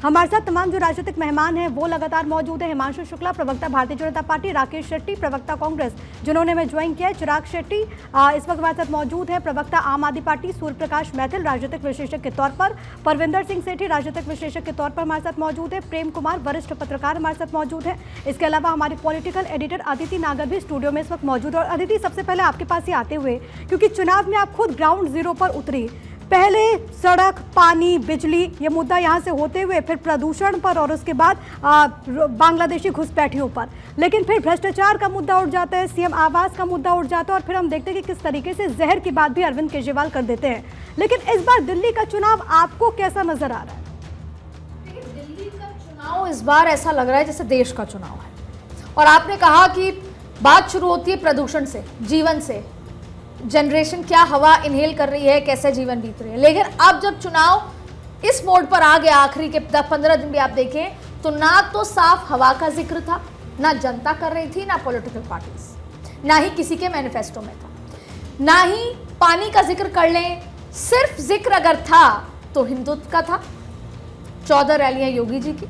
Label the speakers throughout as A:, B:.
A: हमारे साथ तमाम जो राजनीतिक मेहमान हैं वो लगातार मौजूद है। हिमांशु शुक्ला, प्रवक्ता भारतीय जनता पार्टी, राकेश शेट्टी, प्रवक्ता कांग्रेस जिन्होंने हमें ज्वाइन किया है, चिराग शेट्टी इस वक्त हमारे साथ मौजूद है, प्रवक्ता आम आदमी पार्टी, सूर्य प्रकाश मैथिल राजनीतिक विशेषज्ञ के तौर पर, परविंदर सिंह सेठी राजनीतिक विशेषज्ञ के तौर पर हमारे साथ मौजूद है, प्रेम कुमार वरिष्ठ पत्रकार हमारे साथ मौजूद है। इसके अलावा हमारी पॉलिटिकल एडिटर अदिति नागर भी स्टूडियो में इस वक्त मौजूद है। और अदिति, सबसे पहले आपके पास ही आते हुए, क्योंकि चुनाव में आप खुद ग्राउंड जीरो पर उतरी, पहले सड़क, पानी, बिजली ये मुद्दा यहाँ से होते हुए फिर प्रदूषण पर और उसके बाद बांग्लादेशी घुसपैठियों पर, लेकिन फिर भ्रष्टाचार का मुद्दा उठ जाता है, सीएम आवास का मुद्दा उठ जाता है और फिर हम देखते हैं कि किस तरीके से जहर की बात भी अरविंद केजरीवाल कर देते हैं। लेकिन इस बार दिल्ली का चुनाव आपको कैसा नजर आ रहा है?
B: दिल्ली का चुनाव इस बार ऐसा लग रहा है जैसे देश का चुनाव है। और आपने कहा कि बात शुरू होती है प्रदूषण से, जीवन से, जनरेशन क्या हवा इनहेल कर रही है, कैसे जीवन बीत रही है। लेकिन अब जब चुनाव इस मोड पर आ गया, आखिरी के 10-15 दिन भी आप देखें तो ना तो साफ हवा का जिक्र था, ना जनता कर रही थी, ना पॉलिटिकल पार्टीज, ना ही किसी के मैनिफेस्टो में था, ना ही पानी का जिक्र कर लें, सिर्फ जिक्र अगर था तो हिंदुत्व का था, 14 रैलियां योगी जी की,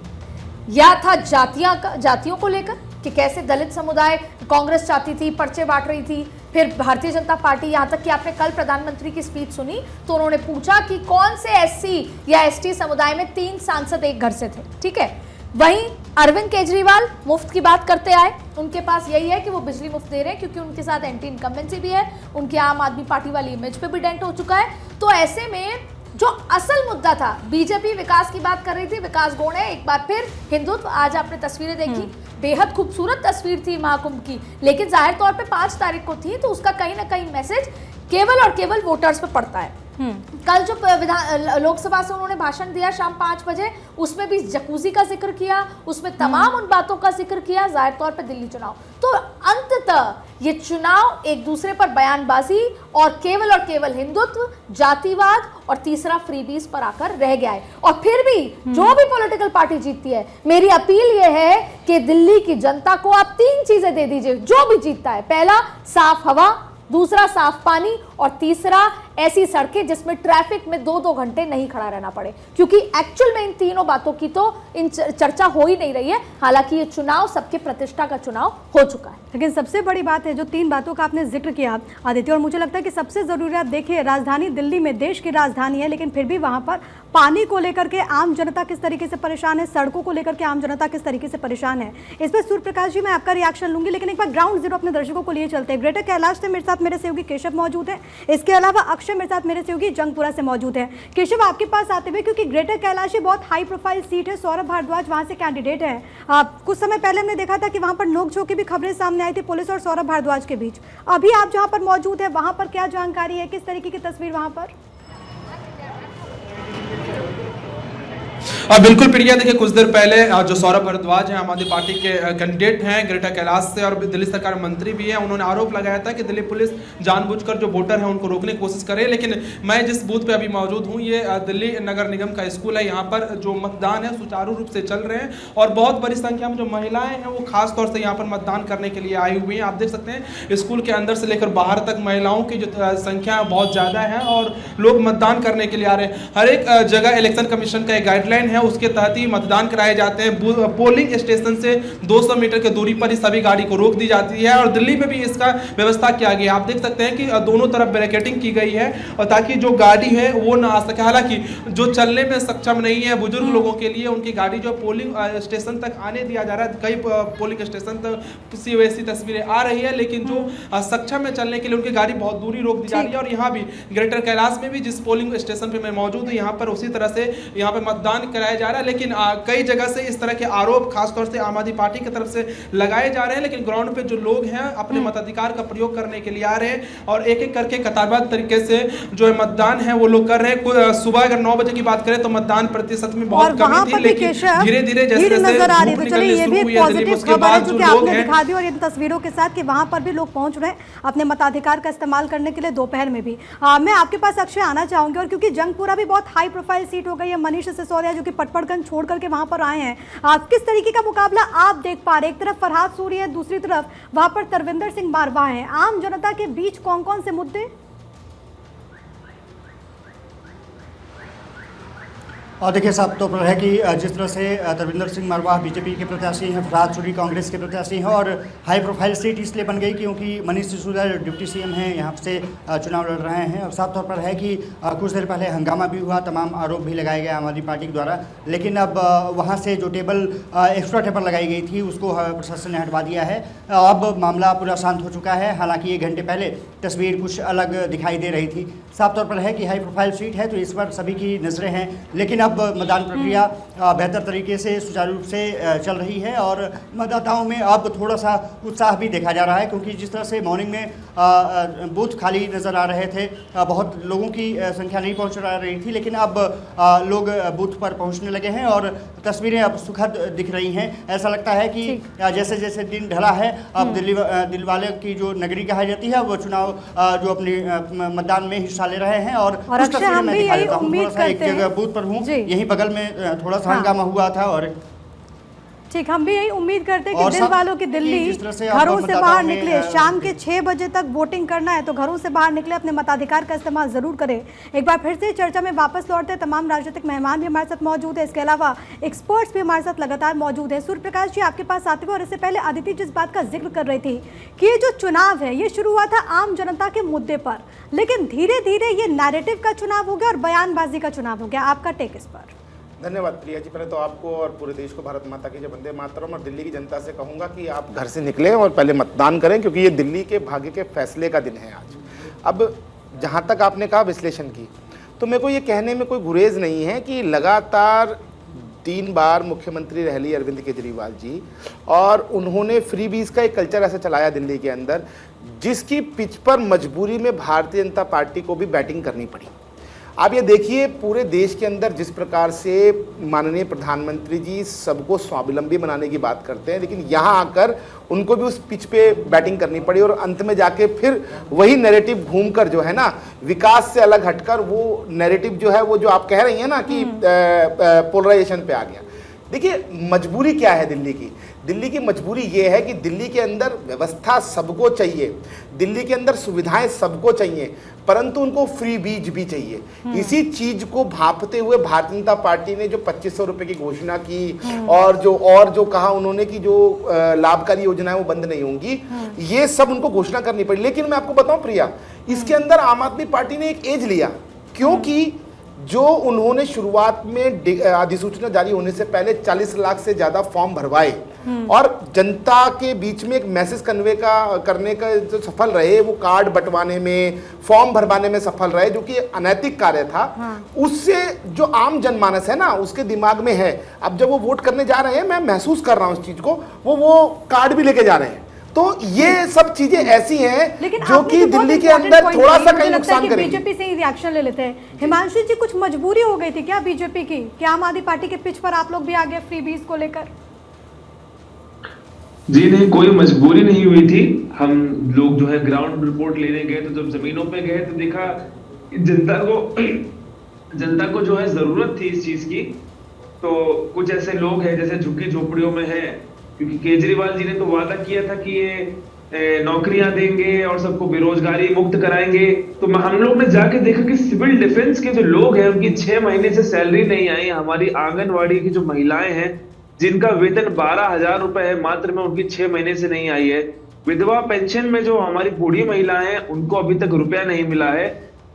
B: या था जातियों को लेकर कि कैसे दलित समुदाय, कांग्रेस चाहती थी, पर्चे बांट रही थी, फिर भारतीय जनता पार्टी, यहाँ तक कि आपने कल प्रधानमंत्री की स्पीच सुनी तो उन्होंने पूछा कि कौन से एससी या एसटी समुदाय में 3 सांसद एक घर से थे, ठीक है। वहीं अरविंद केजरीवाल मुफ्त की बात करते आए, उनके पास यही है कि वो बिजली मुफ्त दे रहे हैं क्योंकि उनके साथ एंटी इनकम्बेंसी भी है, उनकी आम आदमी पार्टी वाली इमेज पे भी डेंट हो चुका है। तो ऐसे में जो असल मुद्दा था, बीजेपी विकास की बात कर रही थी, विकास गौड़ है, एक बार फिर हिंदुत्व। आज आपने तस्वीरें देखी, बेहद खूबसूरत तस्वीर थी महाकुंभ की, लेकिन जाहिर तौर पे 5 तारीख को थी तो उसका कहीं ना कहीं मैसेज केवल और केवल वोटर्स पे पड़ता है। कल जो लोकसभा से उन्होंने भाषण दिया शाम 5 बजे, उसमें भी जकूजी का जिक्र किया, उसमें तमाम उन बातों का जिक्र किया, जाहिर तौर पे दिल्ली चुनाव। तो अंततः ये चुनाव एक दूसरे पर बयानबाजी और केवल हिंदुत्व, जातिवाद और तीसरा फ्रीबीज पर आकर रह गया है। और फिर भी जो भी पॉलिटिकल पार्टी जीतती है, मेरी अपील ये है कि दिल्ली की जनता को आप 3 चीजें दे दीजिए जो भी जीतता है। पहला, साफ हवा, दूसरा साफ पानी और तीसरा ऐसी सड़कें जिसमें ट्रैफिक में 2-2 घंटे नहीं खड़ा रहना पड़े, क्योंकि एक्चुअल में इन तीनों बातों की तो इन चर्चा हो ही नहीं रही है। हालांकि ये चुनाव सबके प्रतिष्ठा का चुनाव हो चुका है।
A: लेकिन सबसे बड़ी बात है जो 3 बातों का आपने जिक्र किया आदित्य, और मुझे लगता है कि सबसे जरूरी, आप देखिए राजधानी दिल्ली में, देश की राजधानी है, लेकिन फिर भी वहां पर पानी को लेकर के आम जनता किस तरीके से परेशान है, सड़कों को लेकर के आम जनता किस तरीके से परेशान है, इस पर सूर्य प्रकाश जी मैं आपका रिएक्शन लूंगी। लेकिन एक बार ग्राउंड जीरो अपने दर्शकों को लिए चलते हैं। ग्रेटर कैलाश से मेरे साथ मेरे सहयोगी केशव मौजूद है, इसके अलावा अक्षय मेरे साथ मेरे सहयोगी जंगपुरा से मौजूद है। केशव, आपके पास आते हुए, क्योंकि ग्रेटर कैलाश बहुत हाई प्रोफाइल सीट है, सौरभ भारद्वाज वहां से कैंडिडेट है। कुछ समय पहले हमने देखा था कि वहां पर नोकझोंक की भी खबरें सामने आई थी पुलिस और सौरभ भारद्वाज के बीच। अभी आप जहां पर मौजूद है वहां पर क्या जानकारी है, किस तरीके की तस्वीर वहां पर?
C: बिल्कुल प्रिया, देखिए कुछ देर पहले जो सौरभ भारद्वाज हैं, आम आदमी पार्टी के कैंडिडेट हैं ग्रेटर कैलाश से और दिल्ली सरकार मंत्री भी हैं, उन्होंने आरोप लगाया था कि दिल्ली पुलिस जानबूझकर जो वोटर हैं उनको रोकने की कोशिश करे। लेकिन मैं जिस बूथ पे अभी मौजूद हूँ, ये दिल्ली नगर निगम का स्कूल है, यहाँ पर जो मतदान है सुचारू रूप से चल रहे हैं और बहुत बड़ी संख्या में जो महिलाएं हैं वो खास तौर से यहाँ पर मतदान करने के लिए आई हुई हैं। आप देख सकते हैं स्कूल के अंदर से लेकर बाहर तक महिलाओं की जो संख्या बहुत ज़्यादा है और लोग मतदान करने के लिए आ रहे हैं। हर एक जगह इलेक्शन कमीशन का एक गाइडलाइन है, उसके तहत ही मतदान कराए जाते हैं। पोलिंग स्टेशन से 200 मीटर की दूरी पर ही सभी गाड़ी को रोक दी जाती है और दिल्ली में भी इसका व्यवस्था किया गया। आप देख सकते हैं कि दोनों तरफ बैरिकेडिंग की गई है और ताकि जो गाड़ी है वो ना आ सके। हालांकि जो चलने में सक्षम नहीं है बुजुर्ग लोगों के लिए उनकी गाड़ी जो पोलिंग स्टेशन तक आने दिया जा रहा है। कई पोलिंग स्टेशन तक वैसी तस्वीरें आ रही है, लेकिन जो सक्षम है चलने के लिए उनकी गाड़ी बहुत दूरी रोक दी जा रही है। और यहाँ भी ग्रेटर कैलाश में भी जिस पोलिंग स्टेशन पे मैं मौजूद हूँ, यहाँ पर उसी तरह से यहाँ पे मतदान कराया जा रहा है। लेकिन कई जगह से इस तरह के आरोप खासतौर से आम आदमी पार्टी की तरफ से लगाए जा रहे हैं, लेकिन ग्राउंड पे जो लोग हैं अपने मताधिकार का प्रयोग करने के लिए आ रहे हैं और एक एक करके कतारबद्ध तरीके से जो है मतदान है वो लोग कर रहे हैं। सुबह अगर 9 बजे की बात करें तो मतदान प्रतिशत में बहुत कमी थी, लेकिन धीरे धीरे जैसे
A: नजर आ रही है। तो चलिए ये भी एक पॉजिटिव खबर है जो कि आपने दिखा दी और इन तस्वीरों के साथ कि वहां पर भी लोग पहुंच रहे हैं अपने मताधिकार का इस्तेमाल करने के लिए दोपहर में भी। मैं आपके पास अक्षय आना चाहूंगी, और क्योंकि जंगपुरा भी बहुत हाई प्रोफाइल सीट हो गई है, मनीष सिसोदिया जो कि पटपड़गंज छोड़ करके वहां पर आए हैं, किस तरीके का मुकाबला आप देख पा रहे हैं? एक तरफ फरहाद सूरी है, दूसरी तरफ वहां पर तरविंदर सिंह मारवाह हैं। आम जनता के बीच कौन कौन से मुद्दे?
D: और देखिए साफ तौर पर है कि जिस तरह से तरविंदर सिंह मरवाह बीजेपी के प्रत्याशी हैं, फरहाद चौधरी कांग्रेस के प्रत्याशी हैं, और हाई प्रोफाइल सीट इसलिए बन गई क्योंकि मनीष सिसोदिया डिप्टी सीएम हैं, यहाँ से चुनाव लड़ रहे हैं। और साफ तौर पर है कि कुछ देर पहले हंगामा भी हुआ, तमाम आरोप भी लगाए गए आम आदमी पार्टी के द्वारा, लेकिन अब वहाँ से जो एक्स्ट्रा टेबल लगाई गई थी उसको प्रशासन ने हटवा दिया है। अब मामला पूरा शांत हो चुका है। हालांकि 1 घंटे पहले तस्वीर कुछ अलग दिखाई दे रही थी। साफ तौर पर है कि हाई प्रोफाइल सीट है तो इस पर सभी की नज़रें हैं, लेकिन अब मतदान प्रक्रिया बेहतर तरीके से सुचारू रूप से चल रही है और मतदाताओं में अब थोड़ा सा उत्साह भी देखा जा रहा है, क्योंकि जिस तरह से मॉर्निंग में बूथ खाली नज़र आ रहे थे, बहुत लोगों की संख्या नहीं पहुंच रही थी, लेकिन अब लोग बूथ पर पहुंचने लगे हैं और तस्वीरें अब सुखद दिख रही हैं। ऐसा लगता है कि जैसे जैसे दिन ढला है अब दिल वाले की जो नगरी कहा जाती है वो चुनाव जो अपने मतदान में हिस्सा ले रहे हैं। और कुछ
A: अक्षय, हम भी यही उम्मीद करते हैं,
D: एक जगह बूथ पर हूँ, यहीं बगल में थोड़ा सा हंगामा हुआ था। और
A: ठीक, हम भी यही उम्मीद करते हैं कि दिल वालों की दिल्ली घरों से बाहर निकले। शाम के 6 बजे तक वोटिंग करना है तो घरों से बाहर निकले, अपने मताधिकार का इस्तेमाल जरूर करें। एक बार फिर से चर्चा में वापस लौटते हैं, तमाम राजनीतिक मेहमान भी हमारे साथ मौजूद है, इसके अलावा एक्सपर्ट्स भी हमारे साथ लगातार मौजूद है। सूर्य प्रकाश जी, आपके पास आते हुए, और इससे पहले अदिति जिस बात का जिक्र कर रही थी कि ये जो चुनाव है ये शुरू हुआ था आम जनता के मुद्दे पर, लेकिन धीरे धीरे ये नैरेटिव का चुनाव हो गया और बयानबाजी का चुनाव हो गया। आपका टेक इस पर?
E: धन्यवाद प्रिया जी। पहले तो आपको और पूरे देश को भारत माता की जय, वंदे मातरम। और दिल्ली की जनता से कहूँगा कि आप घर से निकलें और पहले मतदान करें, क्योंकि ये दिल्ली के भाग्य के फैसले का दिन है आज। अब जहाँ तक आपने कहा विश्लेषण की, तो मेरे को ये कहने में कोई गुरेज नहीं है कि लगातार 3 बार मुख्यमंत्री रह ली अरविंद केजरीवाल जी, और उन्होंने फ्री बीज का एक कल्चर ऐसा चलाया दिल्ली के अंदर, जिसकी पिच पर मजबूरी में भारतीय जनता पार्टी को भी बैटिंग करनी पड़ी। आप ये देखिए पूरे देश के अंदर जिस प्रकार से माननीय प्रधानमंत्री जी सबको स्वावलंबी बनाने की बात करते हैं, लेकिन यहाँ आकर उनको भी उस पिच पे बैटिंग करनी पड़ी और अंत में जाके फिर वही नैरेटिव घूमकर जो है ना, विकास से अलग हटकर वो नैरेटिव जो है वो जो आप कह रही हैं ना कि पोलराइजेशन पे आ गया। देखिए मजबूरी क्या है दिल्ली की? दिल्ली की मजबूरी ये है कि दिल्ली के अंदर व्यवस्था सबको चाहिए, दिल्ली के अंदर सुविधाएं सबको चाहिए, परंतु उनको फ्री बीज भी चाहिए। इसी चीज को भांपते हुए भारतीय जनता पार्टी ने जो 2500 रुपए की घोषणा की और जो कहा उन्होंने कि जो लाभकारी योजनाएं वो बंद नहीं होंगी, ये सब उनको घोषणा करनी पड़ी। लेकिन मैं आपको बताऊं प्रिया, इसके अंदर आम आदमी पार्टी ने एक एज लिया, क्योंकि जो उन्होंने शुरुआत में अधिसूचना जारी होने से पहले 40 लाख से ज्यादा फॉर्म भरवाए और जनता के बीच में एक मैसेज कन्वे करने का जो सफल रहे, वो कार्ड बंटवाने में, फॉर्म भरवाने में सफल रहे, जो कि अनैतिक कार्य था। उससे जो आम जनमानस है ना, उसके दिमाग में है। अब जब वो वोट करने जा रहे हैं, मैं महसूस कर रहा हूं इस चीज को, वो कार्ड भी लेके जा रहे हैं। तो ये सब चीजें ऐसी हैं जो कि दिल्ली के अंदर थोड़ा सा कहीं नुकसान करेंगी।
A: बीजेपी से ही रिएक्शन ले लेते हैं। हिमांशु जी, कुछ मजबूरी हो गई थी क्या बीजेपी की, क्या आम आदमी पार्टी के पिच पर आप लोग भी आ गए फ्री बीज को लेकर?
F: जी नहीं, कोई मजबूरी नहीं हुई थी। हम लोग जो है ग्राउंड रिपोर्ट लेने गए, तो जब जमीनों पे गए तो देखा जनता को जो है जरूरत थी इस चीज की। तो कुछ ऐसे लोग हैं जैसे झुग्गी झोपड़ियों में हैं, क्योंकि केजरीवाल जी ने तो वादा किया था कि ये नौकरियां देंगे और सबको बेरोजगारी मुक्त कराएंगे। तो हम लोग ने जाके देखा कि सिविल डिफेंस के जो लोग हैं उनकी 6 महीने से सैलरी नहीं आई। हमारी आंगनवाड़ी की जो महिलाएं हैं जिनका वेतन 12,000 रुपए है मात्र में, उनकी 6 महीने से नहीं आई है। विधवा पेंशन में जो हमारी बूढ़ी महिलाएं हैं उनको अभी तक रुपया नहीं मिला है।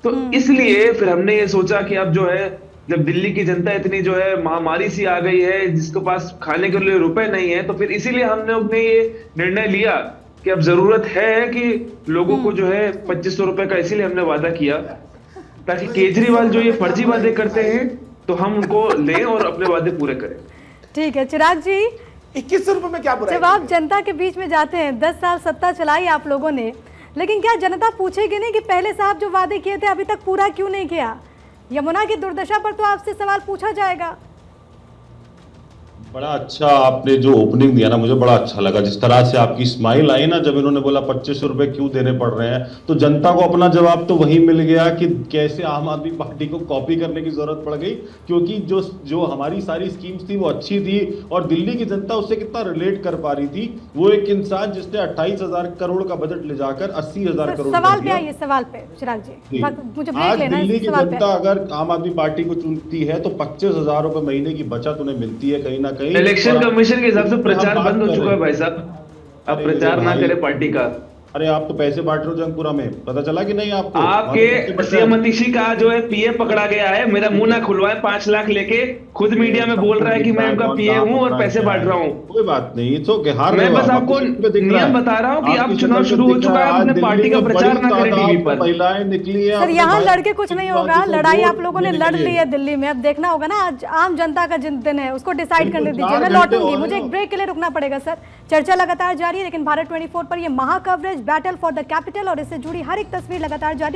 F: तो इसलिए फिर हमने ये सोचा कि अब जो है, जब दिल्ली की जनता इतनी जो है महामारी सी आ गई है, जिसके पास खाने के लिए रुपए नहीं है, तो फिर इसीलिए हमने ये निर्णय लिया कि अब जरूरत है कि लोगों को जो है 2500 रुपए का, इसीलिए हमने वादा किया ताकि केजरीवाल जो ये फर्जी वादे करते हैं तो हम उनको लें और अपने वादे पूरे करें।
A: ठीक है चिराग जी,
E: 2100 रुपए में क्या बुराई?
A: जब आप जनता के बीच में जाते हैं, 10 साल सत्ता चलाई आप लोगों ने, लेकिन क्या जनता पूछेगी नहीं कि पहले साहब जो वादे किए थे अभी तक पूरा क्यों नहीं किया? यमुना की दुर्दशा पर तो आपसे सवाल पूछा जाएगा।
G: बड़ा अच्छा आपने जो ओपनिंग दिया ना, मुझे बड़ा अच्छा लगा। जिस तरह से आपकी स्माइल आई ना जब इन्होंने बोला 2500 रुपए क्यों देने पड़ रहे हैं, तो जनता को अपना जवाब तो वही मिल गया कि कैसे आम आदमी पार्टी को कॉपी करने की जरूरत पड़ गई, क्योंकि जो हमारी सारी स्कीम्स थी वो अच्छी थी और दिल्ली की जनता उससे कितना रिलेट कर पा रही थी। वो एक इंसान जिसने 28,000 करोड़ का बजट ले जाकर 80,000 करोड़
A: सवाल पे आइए, सवाल पे चिराग जी, मुझे ब्रेक
G: आज
A: लेना है,
G: दिल्ली की
A: सवाल पे
G: जनता अगर आम आदमी पार्टी को चुनती है तो 25,000 रुपए महीने की बचत उन्हें मिलती है कहीं ना कहीं।
F: इलेक्शन कमीशन के हिसाब से प्रचार
G: हम बात
F: बंद हो
G: कर
F: चुका
G: रहे
F: है भाई साहब, अब प्रचार ना करे पार्टी का।
G: अरे आप तो पैसे बांट रहे हो जंगपुरा में, पता चला कि नहीं आपको?
F: आपके सीएम अतिशी का जो है पीए पकड़ा गया है, मेरा मुंह ना खुलवाए, 5 लाख लेके खुद मीडिया में बोल रहा है कि मैं उनका पीए हूं और पैसे बांट रहा हूं।
G: कोई बात नहीं, इट्स ओके, हार
F: मैं बस आपको नियम बता रहा हूं कि अब चुनाव शुरू हो चुका है, अपने पार्टी का प्रचार ना करें टीवी पर।
G: महिलाएं निकली है
A: सर, यहाँ लड़के कुछ नहीं होगा, लड़ाई आप लोगों ने लड़ ली है दिल्ली में, अब देखना होगा ना, आज आम जनता का जिन दिन है उसको डिसाइड करने दीजिए। मैं लौटूंगी, मुझे एक ब्रेक के लिए रुकना पड़ेगा सर। चर्चा लगातार जारी है, लेकिन भारत 24 पर ये महा coverage battle for the capital और इससे जुड़ी हर एक तस्वीर लगातार जारी